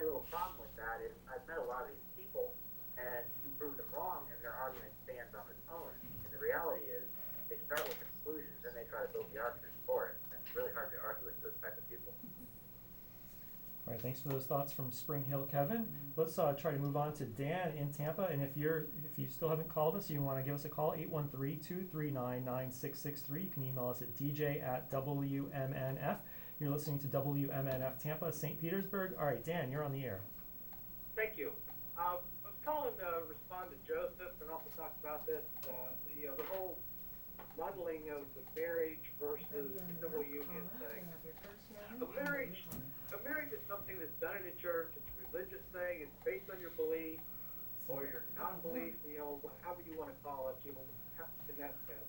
only little problem with that is I've met a lot of these people, and you prove them wrong, and their argument stands on its own. And the reality is, they start with conclusions, and they try to build the arguments for it. And it's really hard to argue with those type of people. All right, thanks for those thoughts from Spring Hill, Kevin. Let's try to move on to Dan in Tampa. And if you still haven't called us, you want to give us a call, 813-239-9663. You can email us at dj@WMNF. You're listening to WMNF Tampa, St. Petersburg. All right, Dan, you're on the air. Thank you. I was calling to respond to Joseph and also talk about this, the whole modeling of the marriage versus civil union thing. A marriage is something that's done in a church. It's a religious thing. It's based on your belief or your non-belief, however you want to call it, in that sense.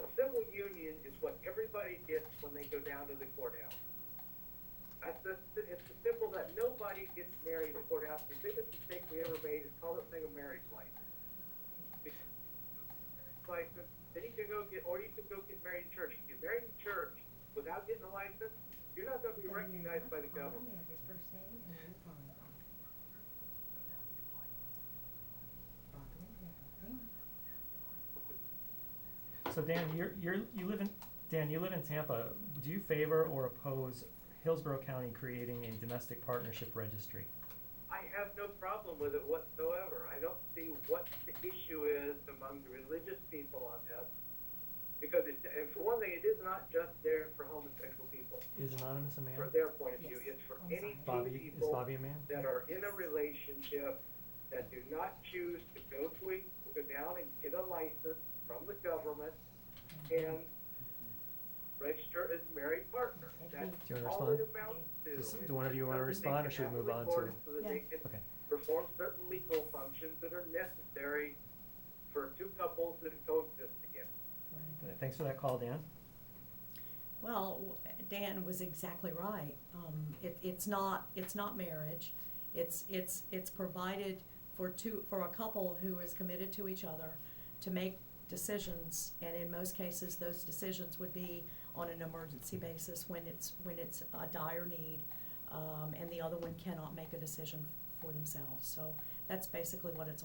A civil union is what everybody gets when they go down to the courthouse. It's simple that nobody gets married in the courthouse. The biggest mistake we ever made is call this thing a marriage license. Then you can go get married in church. If you get married in church without getting a license, you're not going to be recognized by the government. So Dan, you live in Tampa. Do you favor or oppose Hillsborough County creating a domestic partnership registry? I have no problem with it whatsoever. I don't see what the issue is among the religious people on this. Because, and for one thing, it is not just there for homosexual people. Is Anonymous a man? For their point of view. It's for any two people a man? that are in a relationship that do not choose to go down and get a license from the government and register as married partner. That's all it amounts to. Do one of you want to respond, or should we move on to? So that they can perform certain legal functions that are necessary for two couples that coexist together. Thanks for that call, Dan. Well, Dan was exactly right. It's not marriage. It's provided for a couple who is committed to each other to make decisions, and in most cases, those decisions would be on an emergency basis when it's a dire need, and the other one cannot make a decision for themselves. So that's basically what it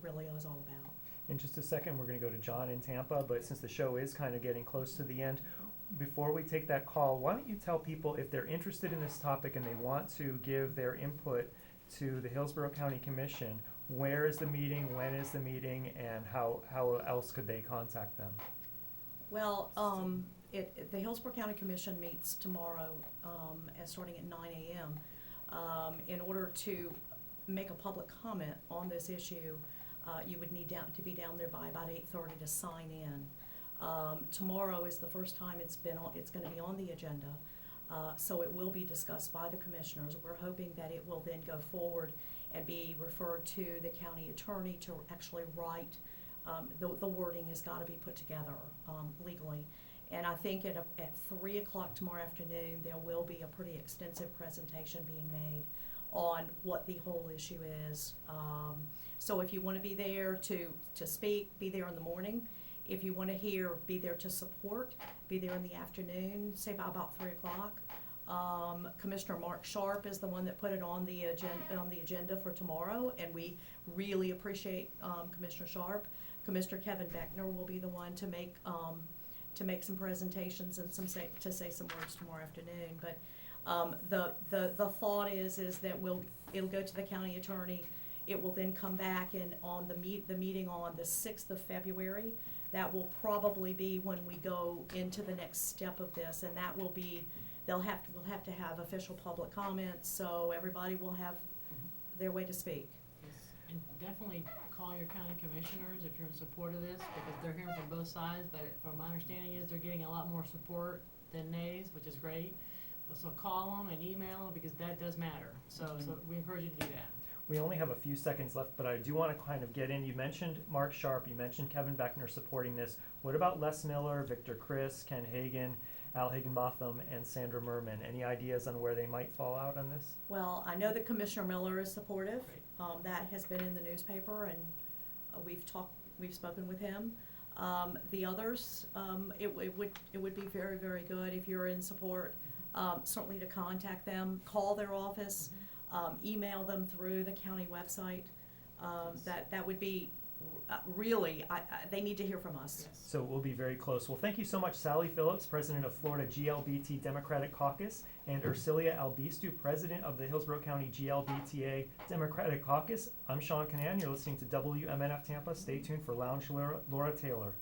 really is all about. In just a second, we're going to go to John in Tampa, but since the show is kind of getting close to the end, before we take that call, why don't you tell people if they're interested in this topic and they want to give their input to the Hillsborough County Commission, where is the meeting, when is the meeting, and how else could they contact them? Well, the Hillsborough County Commission meets tomorrow starting at 9 a.m. In order to make a public comment on this issue, you would need to be down there by about 8:30 to sign in. Tomorrow is the first time it's going to be on the agenda, so it will be discussed by the commissioners. We're hoping that it will then go forward and be referred to the county attorney to actually write. The wording has got to be put together legally. And I think at 3 o'clock tomorrow afternoon, there will be a pretty extensive presentation being made on what the whole issue is. So if you want to be there to speak, be there in the morning. If you want to be there to support, be there in the afternoon, say by about 3 o'clock. Commissioner Mark Sharp is the one that put it on the agenda for tomorrow, and we really appreciate Commissioner Sharp. Commissioner Kevin Beckner will be the one to make some presentations and to say some words tomorrow afternoon. But the thought is that it'll go to the county attorney. It will then come back, and on the meeting on the 6th of February, that will probably be when we go into the next step of this, and that will be we'll have to have official public comments, so everybody will have their way to speak. Yes. And definitely call your county commissioners if you're in support of this, because they're hearing from both sides, but from my understanding is they're getting a lot more support than nays, which is great. So call them and email them, because that does matter. So we encourage you to do that. We only have a few seconds left, but I do want to kind of get in. You mentioned Mark Sharp, you mentioned Kevin Beckner supporting this. What about Les Miller, Victor Chris, Ken Hagan, Al Higginbotham, and Sandra Merman? Any ideas on where they might fall out on this? Well, I know that Commissioner Miller is supportive. That has been in the newspaper, and we've spoken with him. The others, it would be very, very good if you're in support, certainly to contact them, call their office. email them through the county website. That would be, really, they need to hear from us. So we'll be very close. Well, thank you so much, Sally Phillips, President of Florida GLBT Democratic Caucus, and Ercilia Albistu, President of the Hillsborough County GLBTA Democratic Caucus. I'm Sean Kinane. You're listening to WMNF Tampa. Stay tuned for Lounge Laura Taylor.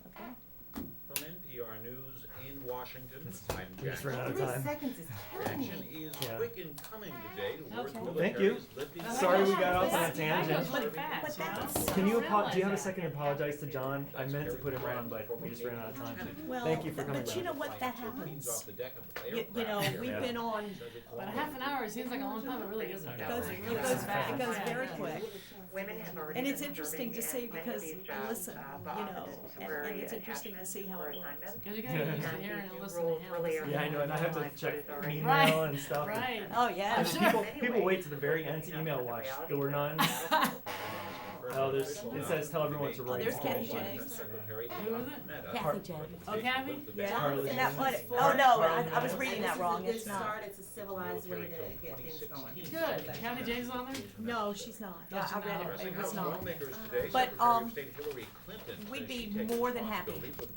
Okay. From NPR News in Washington, I'm We just Jack. ran out of 3 time. seconds is killing Action me. is Yeah. quick in coming today. The Okay. world Thank military you. is lifting Sorry we got off on a That tangent. goes really But fast, that's- wow. Can you Realize do you have a that. second to apologize to John? I meant to put him on, but we just ran out of time. Well, Thank you for coming but you back. know what, that happens. Off the deck of the You know, aircraft. we've Yeah. been on, But a half an hour, it seems like a long time, it really isn't. It goes, It it really goes, is fast. it goes Yeah, very yeah. quick. Women have already And it's been interesting to serving see in many because, of these jobs, listen, the you know, offices and where it's you interesting to attachments see how for it works. assignments. Cause you gotta get used to And hearing you and listening roll to him. really Listen. Yeah, I know, and I have to check email Right. and stuff. Right. Oh, yeah. And sure. people wait to the very end to email watch. There were none. Oh, it says tell everyone to Oh, write. there's Kathy Secretary James. Who is it? Kathy James. Oh, Kathy? Yeah. Harlan. And that one, For- oh, no, I Harlan. was reading that wrong. It's not. Start, it's a civilized way to get things going. Good. Kathy James is on there? No, she's not. No, Yeah, she's I read not. it. It was House not. lawmakers today, But, Secretary of State Hillary Clinton we'd says be she takes more than happy responsibility for